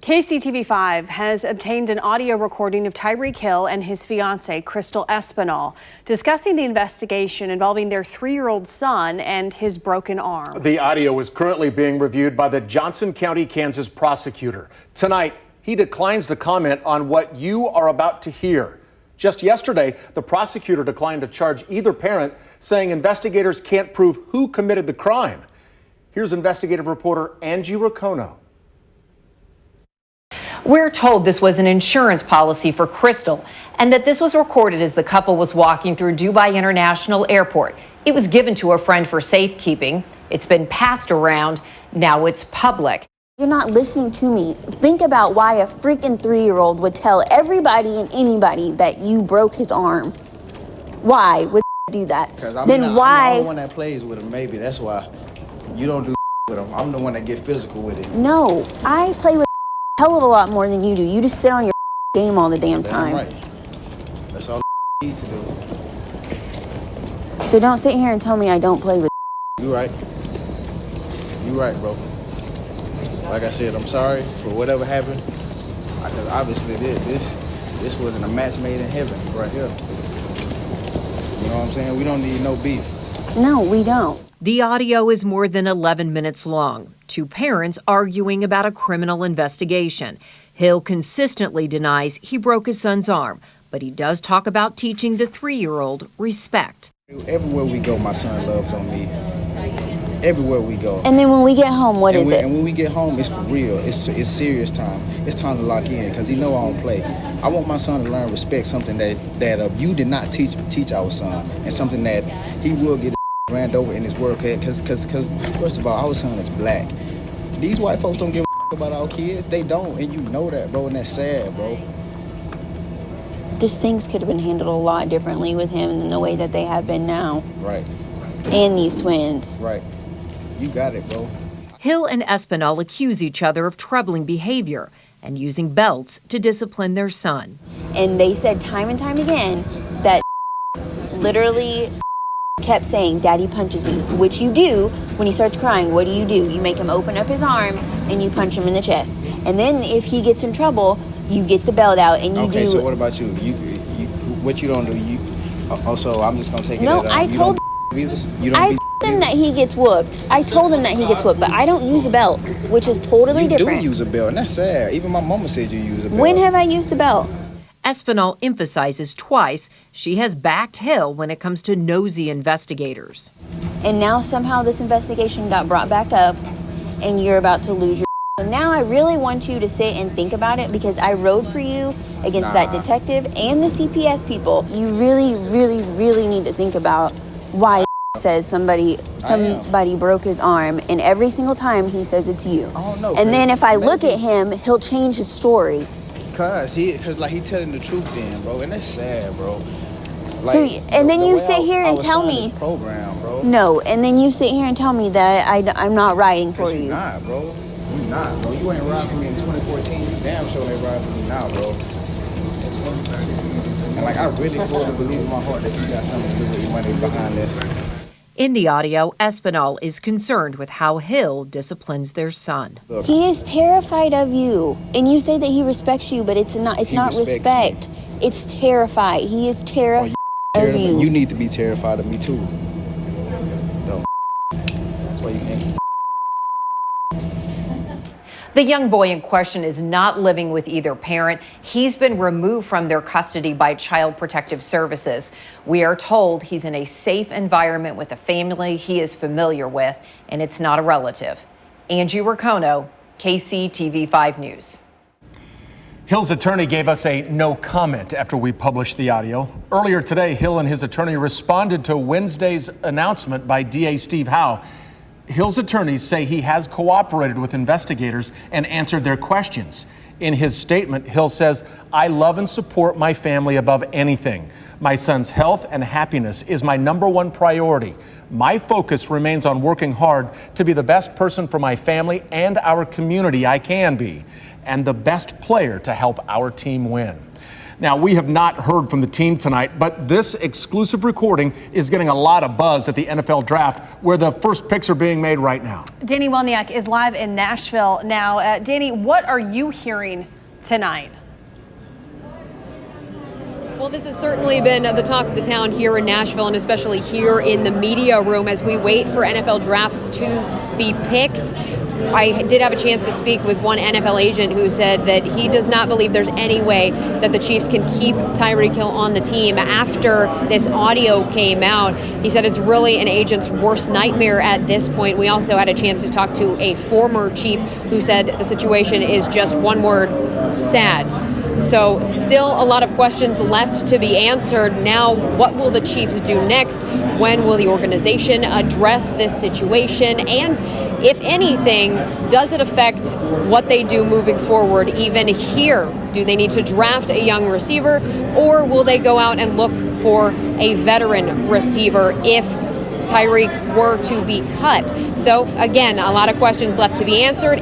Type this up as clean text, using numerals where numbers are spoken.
KCTV5 has obtained an audio recording of Tyreek Hill and his fiancee, Crystal Espinal, discussing the investigation involving their 3-year-old son and his broken arm. The audio is currently being reviewed by the Johnson County, Kansas prosecutor. Tonight, he declines to comment on what you are about to hear. Just yesterday, the prosecutor declined to charge either parent, saying investigators can't prove who committed the crime. Here's investigative reporter Angie Racono. We're told this was an insurance policy for Crystal and that this was recorded as the couple was walking through Dubai International Airport. It was given to a friend for safekeeping. It's been passed around. Now it's public. You're not listening to me. Think about why a freaking 3-year-old would tell everybody and anybody that you broke his arm. Why would do that? Then why? I'm the one that plays with him, maybe. That's why. You don't do with him. I'm the one that get physical with it. No, I play with hell of a lot more than you do. You just sit on your game all the damn time. Right. That's all I need to do. So don't sit here and tell me I don't play with. You right. You right, bro. Like I said, I'm sorry for whatever happened. Because obviously this wasn't a match made in heaven right here. You know what I'm saying? We don't need no beef. No, we don't. The audio is more than 11 minutes long. Two parents arguing about a criminal investigation. Hill consistently denies he broke his son's arm, but he does talk about teaching the 3-year-old respect. Everywhere we go, my son loves on me. Everywhere we go. And then when we get home, what is it? And when we get home, it's for real. It's serious time. It's time to lock in because he know I don't play. I want my son to learn respect, something that you did not teach our son, and something that he will get ran over in his work. Because first of all, our son is black. These white folks don't give a about our kids. They don't, and you know that, bro, and that's sad, bro. Just things could have been handled a lot differently with him than the way that they have been now. Right. And these twins. Right. You got it, bro. Hill and Espinal accuse each other of troubling behavior and using belts to discipline their son. And they said time and time again that literally kept saying, "Daddy punches me," which you do when he starts crying. What do? You make him open up his arms and you punch him in the chest. And then if he gets in trouble, you get the belt out and you do. Okay, so what about you? You what you don't do? You also, I'm just gonna take it. No, I told him that he gets whooped. I told him that he gets whooped, but I don't use a belt, which is totally different. You do use a belt, and that's sad. Even my mama said you use a belt. When have I used a belt? Espinal emphasizes twice she has backed Hill when it comes to nosy investigators. And now somehow this investigation got brought back up and you're about to lose your. So now I really want you to sit and think about it because I rode for you against that detective and the CPS people. You really, really, really need to think about why says somebody broke his arm, and every single time he says it's you. I don't know, and then if I look at him, he'll change his story. Cause he telling the truth then, bro, and that's sad, bro. Like, so and then you sit here and tell me program, bro. No, and then you sit here and tell me that I'm not riding for you. You're not, bro. You not, bro. You ain't riding for me in 2014. You damn sure ain't riding for me now, bro. And like I really fully believe in my heart that you got something to do with your money behind this. In the audio, Espinal is concerned with how Hill disciplines their son. He is terrified of you, and you say that he respects you, but it's not. It's not respect. It's terrified. He is terrified of you. You need to be terrified of me too. Don't. That's why you can't keep. The young boy in question is not living with either parent. He's been removed from their custody by Child Protective Services. We are told he's in a safe environment with a family he is familiar with, and it's not a relative. Angie Racono, KCTV5 News. Hill's attorney gave us a no comment after we published the audio. Earlier today, Hill and his attorney responded to Wednesday's announcement by DA Steve Howe. Hill's attorneys say he has cooperated with investigators and answered their questions. In his statement, Hill says, "I love and support my family above anything. My son's health and happiness is my #1 priority. My focus remains on working hard to be the best person for my family and our community I can be, and the best player to help our team win." Now, we have not heard from the team tonight, but this exclusive recording is getting a lot of buzz at the NFL draft, where the first picks are being made right now. Danny Welniak is live in Nashville now. Danny, what are you hearing tonight? Well, this has certainly been the talk of the town here in Nashville, and especially here in the media room as we wait for NFL drafts to be picked. I did have a chance to speak with one NFL agent who said that he does not believe there's any way that the Chiefs can keep Tyreek Hill on the team after this audio came out. He said it's really an agent's worst nightmare at this point. We also had a chance to talk to a former Chief who said the situation is just one word: sad. So still a lot of questions left to be answered. Now, what will the Chiefs do next? When will the organization address this situation? And if anything, does it affect what they do moving forward even here? Do they need to draft a young receiver, or will they go out and look for a veteran receiver if Tyreek were to be cut? So again, a lot of questions left to be answered.